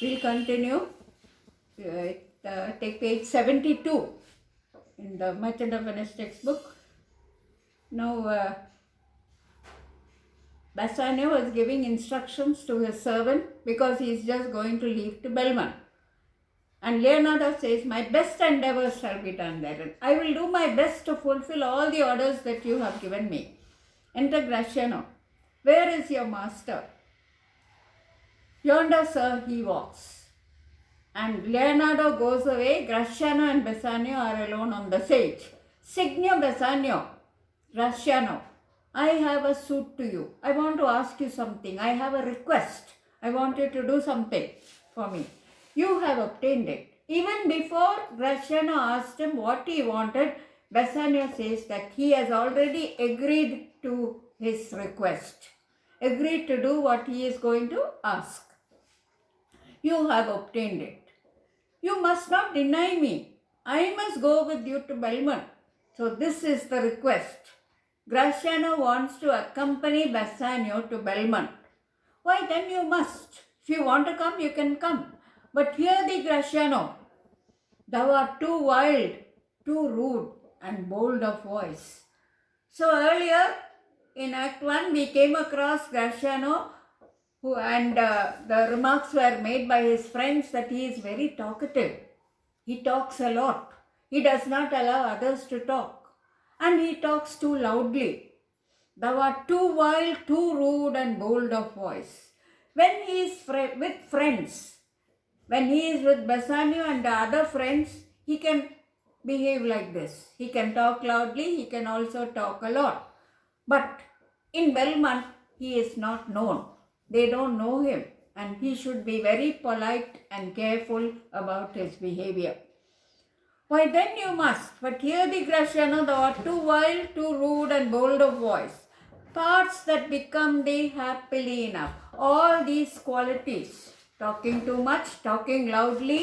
We'll continue. Take page 72 in the Merchant of Venice textbook. Now, Bassanio was giving instructions to his servant because he is just going to leave to Belmont. And Leonardo says, "My best endeavors shall be done therein. I will do my best to fulfill all the orders that you have given me." Enter Gratiano. "Where is your master?" "Yonder, sir, he walks." And Leonardo goes away. Gratiano and Bassanio are alone on the stage. "Signor Bassanio, Gratiano, I have a suit to you. I want to ask you something. I have a request. I want you to do something for me." You have obtained it. Even before Gratiano asked him what he wanted, Bassanio says that he has already agreed to his request, agreed to do what he is going to ask. "You have obtained it. You must not deny me. I must go with you to Belmont. So this is the request." Gratiano wants to accompany Bassanio to Belmont. "Why, then you must. If you want to come, you can come. But hear thee, Gratiano, thou art too wild, too rude and bold of voice." So earlier in Act 1, we came across Gratiano and the remarks were made by his friends that he is very talkative. He talks a lot. He does not allow others to talk. And he talks too loudly. "Thou art too wild, too rude and bold of voice." When he is with friends, when he is with Bassanio and the other friends, he can behave like this. He can talk loudly, he can also talk a lot. But in Belmont, he is not known. They don't know him, and he should be very polite and careful about his behavior. "Why, then you must. But hear thee, Gratiano, thou art too wild, too rude and bold of voice. Parts that become thee happily enough." All these qualities, talking too much, talking loudly,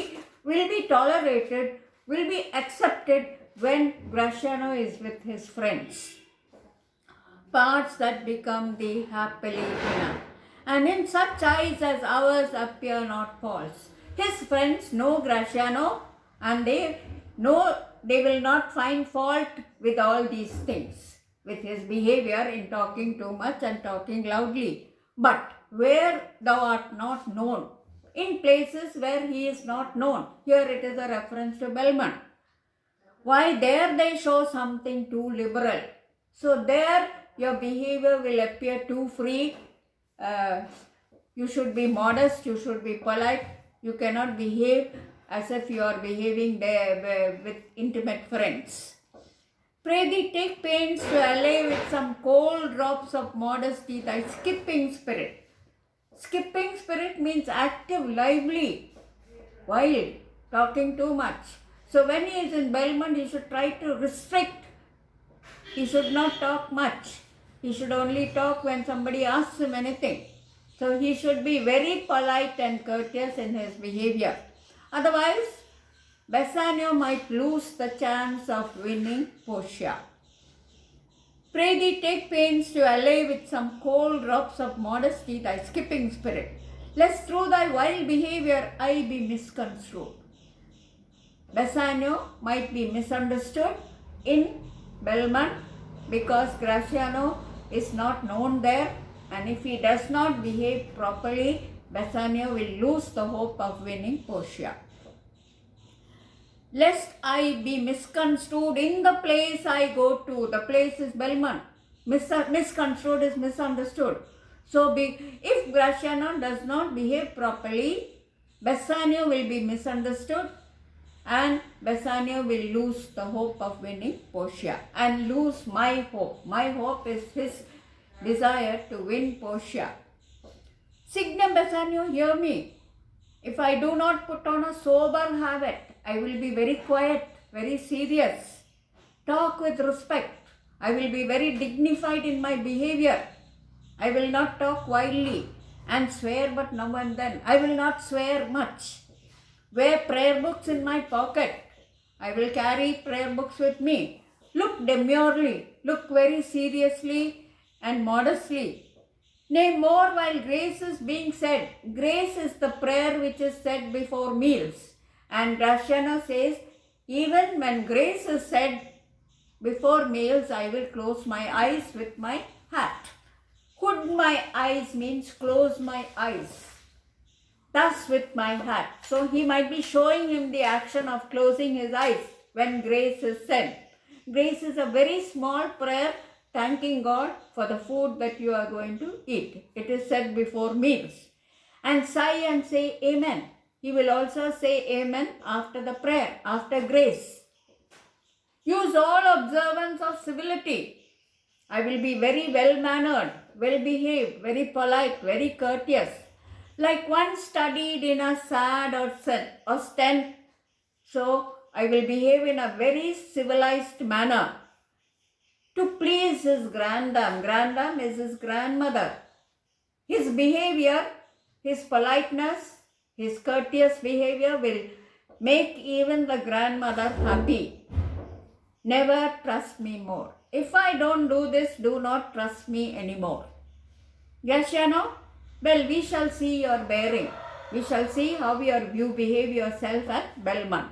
will be tolerated, will be accepted when Gratiano is with his friends. Parts that become thee happily enough. And in such eyes as ours appear not false. His friends know Gratiano and they know they will not find fault with all these things, with his behavior in talking too much and talking loudly. But where thou art not known, in places where he is not known, here it is a reference to Belmont. Why, there they show something too liberal. So there your behavior will appear too free. You should be modest, you should be polite. You cannot behave as if you are behaving there with intimate friends. "Pray thee, take pains to allay with some cold drops of modesty thy skipping spirit." Skipping spirit means active, lively, wild, talking too much. So when he is in Belmont, he should try to restrict. He should not talk much. He should only talk when somebody asks him anything. So he should be very polite and courteous in his behavior. Otherwise, Bassanio might lose the chance of winning Portia. "Pray thee, take pains to allay with some cold drops of modesty thy skipping spirit, lest through thy wild behavior I be misconstrued." Bassanio might be misunderstood in Belmont because Gratiano is not known there, and if he does not behave properly, Bassanio will lose the hope of winning Portia. "Lest I be misconstrued in the place I go to." The place is Belmont. Misconstrued is misunderstood. So if Gratiano does not behave properly, Bassanio will be misunderstood and Bassanio will lose the hope of winning Portia and lose my hope. My hope is his desire to win Portia. "Signor Bassanio, hear me. If I do not put on a sober habit, I will be very quiet, very serious. Talk with respect. I will be very dignified in my behavior. I will not talk wildly and swear but now and then. I will not swear much. Wear prayer books in my pocket. I will carry prayer books with me. Look demurely. Look very seriously and modestly. Nay, more while grace is being said. Grace is the prayer which is said before meals. And Graciano says, even when grace is said before meals, I will close my eyes with my hat. Hood my eyes means close my eyes. Thus with my hat. So he might be showing him the action of closing his eyes when grace is said. Grace is a very small prayer thanking God for the food that you are going to eat. It is said before meals. And sigh and say amen. He will also say amen after the prayer, after grace. Use all observance of civility. I will be very well-mannered, well-behaved, very polite, very courteous. Like one studied in a sad or ostent, so I will behave in a very civilized manner to please his grandam. Grandam is his grandmother. His behavior, his politeness, his courteous behavior will make even the grandmother happy. Never trust me more. If I don't do this, do not trust me anymore. Graciano, well, we shall see your bearing. We shall see how you behave yourself at Belmont.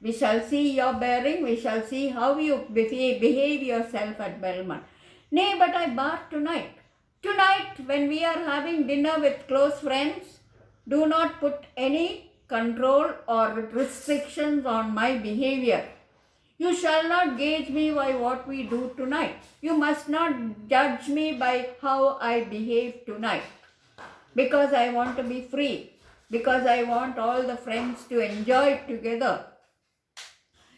We shall see your bearing. We shall see how you behave yourself at Belmont. Nay, but I bark tonight. Tonight, when we are having dinner with close friends, do not put any control or restrictions on my behavior. You shall not gauge me by what we do tonight. You must not judge me by how I behave tonight. Because I want to be free. Because I want all the friends to enjoy it together.